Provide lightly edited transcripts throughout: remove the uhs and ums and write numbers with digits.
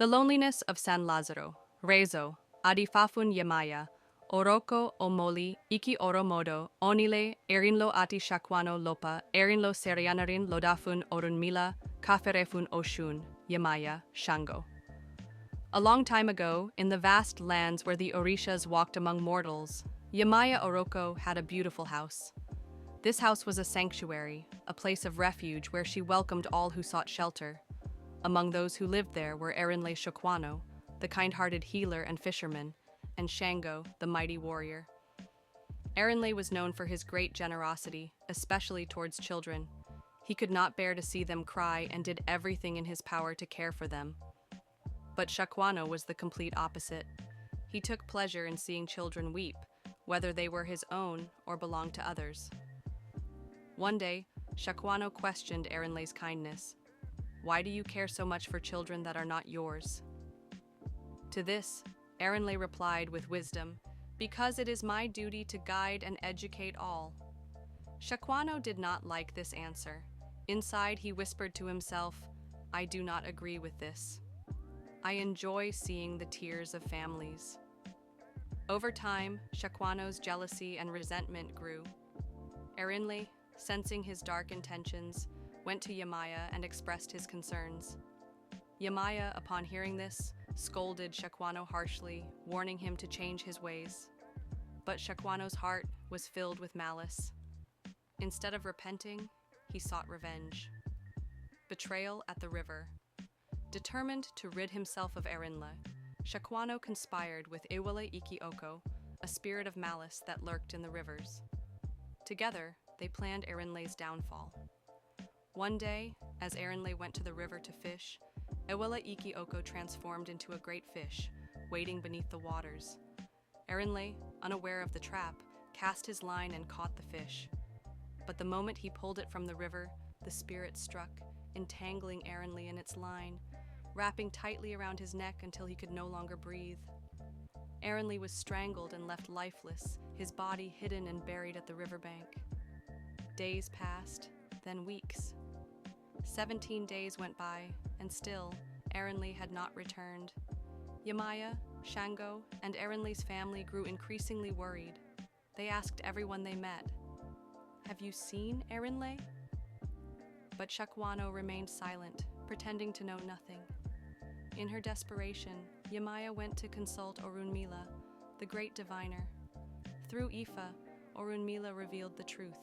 The loneliness of San Lázaro, Rezo, Adifafun Yemaya, Oroko Omoli, Iki Oromodo, Onile, Erinlo ati Shakuano Lopa, Erinlo Serianarin Lodafun Orunmila, Kaferefun Oshun, Yemaya, Shango. A long time ago, in the vast lands where the Orishas walked among mortals, Yemaya Oroko had a beautiful house. This house was a sanctuary, a place of refuge where she welcomed all who sought shelter. Among those who lived there were Erinle Shakuano, the kind-hearted healer and fisherman, and Shango, the mighty warrior. Erinle was known for his great generosity, especially towards children. He could not bear to see them cry and did everything in his power to care for them. But Shakuano was the complete opposite. He took pleasure in seeing children weep, whether they were his own or belonged to others. One day, Shakuano questioned Erinle's kindness. "Why do you care so much for children that are not yours?" To this, Erinle replied with wisdom, "Because it is my duty to guide and educate all." Shakuano did not like this answer. Inside, he whispered to himself, "I do not agree with this. I enjoy seeing the tears of families." Over time, Shakuano's jealousy and resentment grew. Erinle, sensing his dark intentions, went to Yemaya and expressed his concerns. Yemaya, upon hearing this, scolded Shakuano harshly, warning him to change his ways. But Shakuano's heart was filled with malice. Instead of repenting, he sought revenge. Betrayal at the river. Determined to rid himself of Erinle, Shakuano conspired with Ewele Iki Oko, a spirit of malice that lurked in the rivers. Together, they planned Erinle's downfall. One day, as Erinle went to the river to fish, Ewele Iki Oko transformed into a great fish, waiting beneath the waters. Erinle, unaware of the trap, cast his line and caught the fish. But the moment he pulled it from the river, the spirit struck, entangling Erinle in its line, wrapping tightly around his neck until he could no longer breathe. Erinle was strangled and left lifeless, his body hidden and buried at the riverbank. Days passed, then weeks. 17 days went by, and still, Erinle had not returned. Yemaya, Shango, and Erinle's family grew increasingly worried. They asked everyone they met, "Have you seen Erinle?" But Shakuano remained silent, pretending to know nothing. In her desperation, Yemaya went to consult Orunmila, the great diviner. Through Ifa, Orunmila revealed the truth.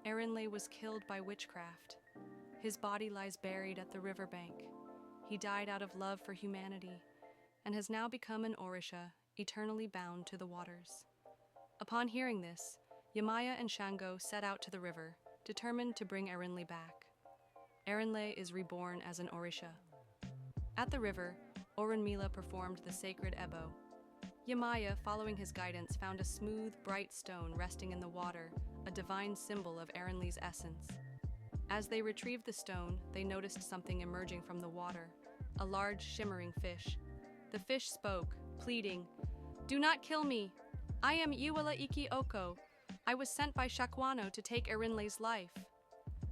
Erinle was killed by witchcraft. His body lies buried at the riverbank. He died out of love for humanity, and has now become an Orisha, eternally bound to the waters. Upon hearing this, Yemaya and Shango set out to the river, determined to bring Erinle back. Erinle is reborn as an Orisha. At the river, Orunmila performed the sacred Ebbo. Yemaya, following his guidance, found a smooth, bright stone resting in the water, a divine symbol of Erinle's essence. As they retrieved the stone, they noticed something emerging from the water, a large, shimmering fish. The fish spoke, pleading, "Do not kill me! I am Ewele Iki Oko. I was sent by Shakuano to take Erinle's life."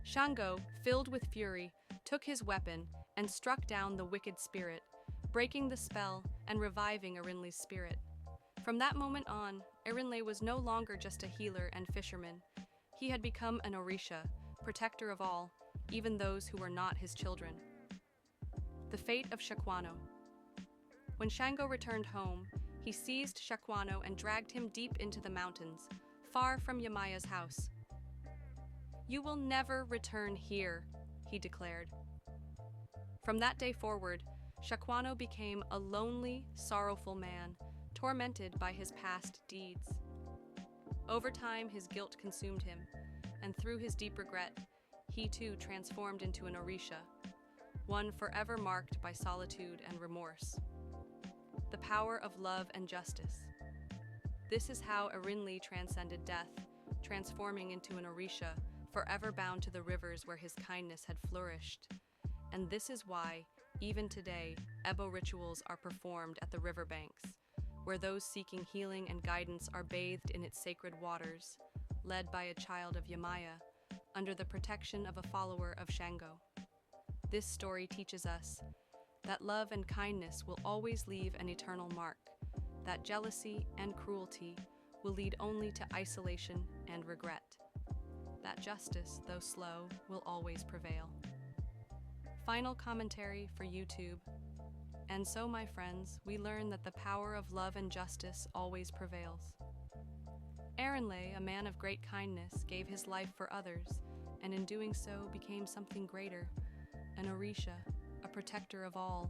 Shango, filled with fury, took his weapon and struck down the wicked spirit, breaking the spell and reviving Erinle's spirit. From that moment on, Erinle was no longer just a healer and fisherman. He had become an Orisha, protector of all, even those who were not his children. The fate of Shakuano. When Shango returned home, he seized Shakuano and dragged him deep into the mountains, far from Yemaya's house. "You will never return here," he declared. From that day forward, Shakuano became a lonely, sorrowful man, tormented by his past deeds. Over time, his guilt consumed him, and through his deep regret, he too transformed into an Orisha, one forever marked by solitude and remorse. The power of love and justice. This is how Erinle transcended death, transforming into an Orisha, forever bound to the rivers where his kindness had flourished. And this is why, even today, Ebbo rituals are performed at the riverbanks, where those seeking healing and guidance are bathed in its sacred waters, led by a child of Yemaya, under the protection of a follower of Shango. This story teaches us, that love and kindness will always leave an eternal mark, that jealousy and cruelty will lead only to isolation and regret, that justice, though slow, will always prevail. Final commentary for YouTube. And so, my friends, we learn that the power of love and justice always prevails. Erinle, a man of great kindness, gave his life for others, and in doing so became something greater, an Orisha, a protector of all.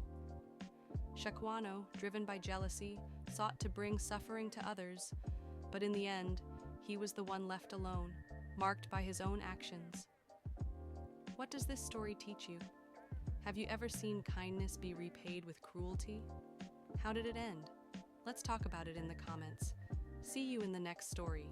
Shakuano, driven by jealousy, sought to bring suffering to others, but in the end, he was the one left alone, marked by his own actions. What does this story teach you? Have you ever seen kindness be repaid with cruelty? How did it end? Let's talk about it in the comments. See you in the next story.